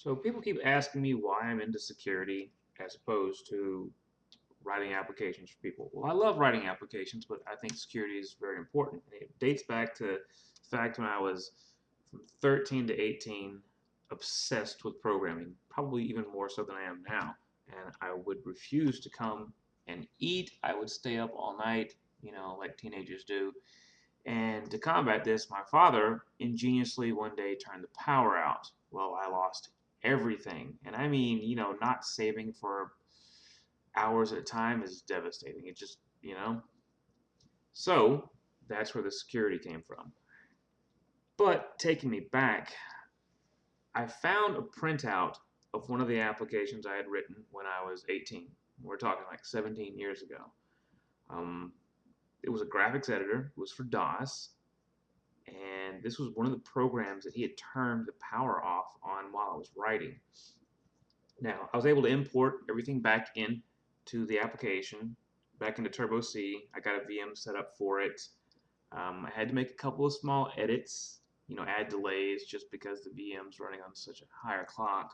So people keep asking me why I'm into security as opposed to writing applications for people. Well, I love writing applications, but I think security is very important. And it dates back to the fact when I was from 13 to 18, obsessed with programming, probably even more so than I am now. And I would refuse to come and eat. I would stay up all night, like teenagers do. And to combat this, my father ingeniously one day turned the power out. Well, I lost everything. And I mean, not saving for hours at a time is devastating. It just. So that's where the security came from. But taking me back, I found a printout of one of the applications I had written when I was 18. We're talking like 17 years ago. Um, it was a graphics editor. It was for DOS. And this was one of the programs that he had turned the power off on while I was writing. Now, I was able to import everything back into the application, back into Turbo C. I got a VM set up for it. I had to make a couple of small edits, add delays just because the VM's running on such a higher clock.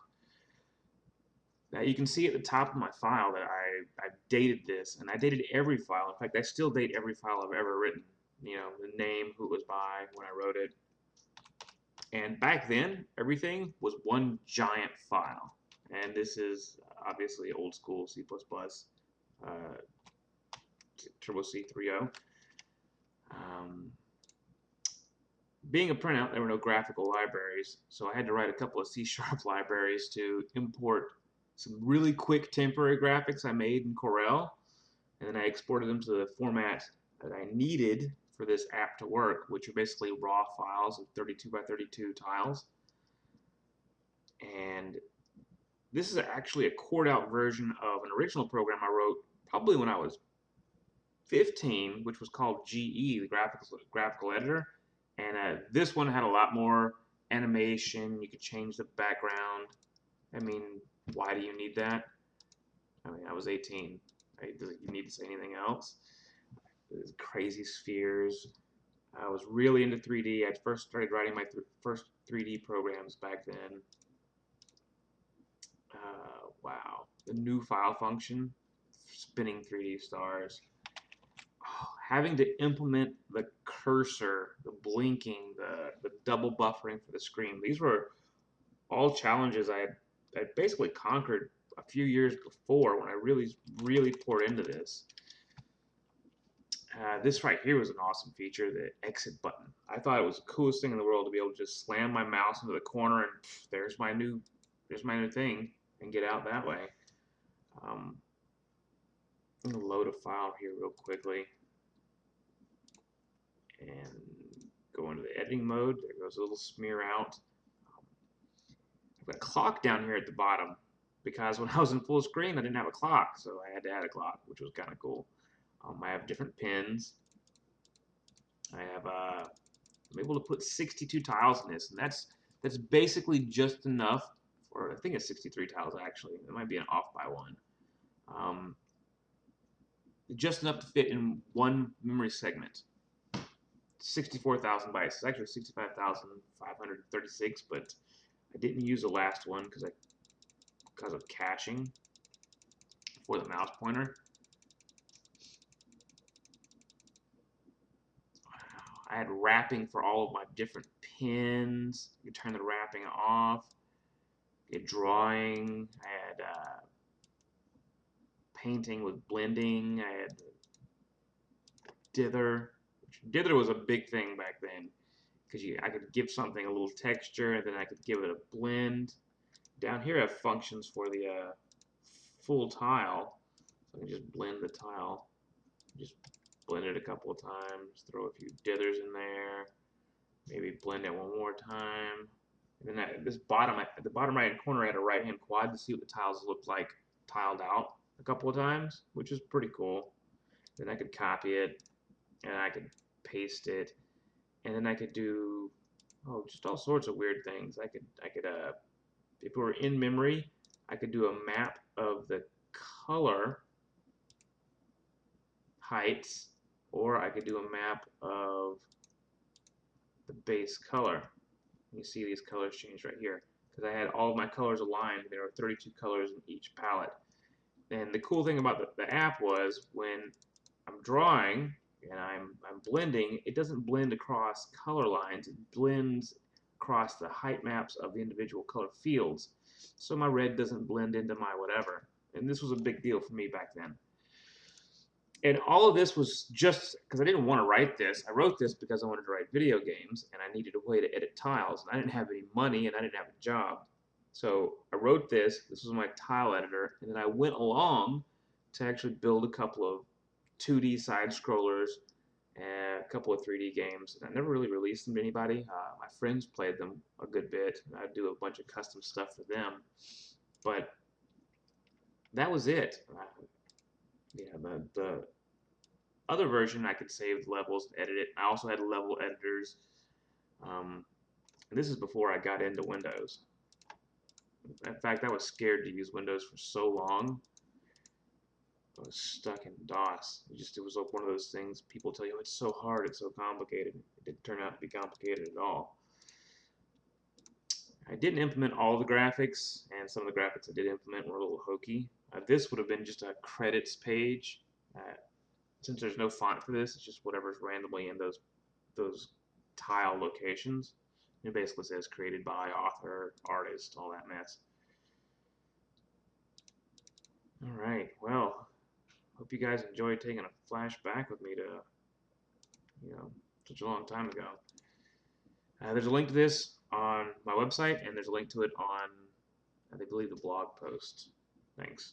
Now you can see at the top of my file that I dated this, and I dated every file. In fact, I still date every file I've ever written. The name, who it was by, when I wrote it. And back then, everything was one giant file. And this is obviously old school C++, uh, Turbo C 3.0. Being a printout, there were no graphical libraries, so I had to write a couple of C# libraries to import some really quick temporary graphics I made in Corel, and then I exported them to the format that I needed for this app to work, which are basically raw files of 32 by 32 tiles. And this is actually a cored out version of an original program I wrote probably when I was 15, which was called GE, the graphical editor. And this one had a lot more animation. You could change the background. I mean, why do you need that? I mean, I was 18. Right? Does you need to say anything else? There's crazy spheres. I was really into 3D. I first started writing my first 3D programs back then. Wow. The new file function, spinning 3D stars. Oh, having to implement the cursor, the blinking, the double buffering for the screen. These were all challenges I basically conquered a few years before when I really poured into this. This right here was an awesome feature, the exit button. I thought it was the coolest thing in the world to be able to just slam my mouse into the corner and there's my new thing and get out that way. I'm going to load a file here real quickly and go into the editing mode. There goes a little smear out. I've got a clock down here at the bottom because when I was in full screen I didn't have a clock, so I had to add a clock, which was kind of cool. I have different pins. I'm able to put 62 tiles in this, and that's basically just enough for, I think it's 63 tiles actually. It might be an off by one. Just enough to fit in one memory segment. 64,000 bytes. It's actually 65,536, but I didn't use the last one because of caching for the mouse pointer. I had wrapping for all of my different pins. You turn the wrapping off. I had drawing. I had painting with blending. I had dither. Dither was a big thing back then because I could give something a little texture and then I could give it a blend. Down here I have functions for the full tile. So I can just blend the tile. Just blend it a couple of times, throw a few dithers in there, maybe blend it one more time. And then at the bottom right hand corner I had a right hand quad to see what the tiles looked like tiled out a couple of times, which is pretty cool. Then I could copy it and I could paste it, and then I could do just all sorts of weird things. I could if it were in memory, I could do a map of the color heights, or I could do a map of the base color. You see these colors change right here. because I had all of my colors aligned. There were 32 colors in each palette. And the cool thing about the app was when I'm drawing and I'm blending, it doesn't blend across color lines. It blends across the height maps of the individual color fields. So my red doesn't blend into my whatever. And this was a big deal for me back then. And all of this was just because I didn't want to write this. I wrote this because I wanted to write video games and I needed a way to edit tiles. And I didn't have any money and I didn't have a job. So I wrote this. This was my tile editor. And then I went along to actually build a couple of 2D side scrollers and a couple of 3D games. And I never really released them to anybody. My friends played them a good bit. I'd do a bunch of custom stuff for them. But that was it. Yeah, the other version I could save levels and edit it. I also had level editors. And this is before I got into Windows. In fact, I was scared to use Windows for so long. I was stuck in DOS. It was like one of those things people tell you, it's so hard, it's so complicated. It didn't turn out to be complicated at all. I didn't implement all the graphics, and some of the graphics I did implement were a little hokey. This would have been just a credits page. Since there's no font for this, it's just whatever's randomly in those tile locations. It basically says created by, author, artist, all that mess. Alright, well, hope you guys enjoyed taking a flashback with me to, such a long time ago. There's a link to this on my website, and there's a link to it on, I believe, the blog post. Thanks.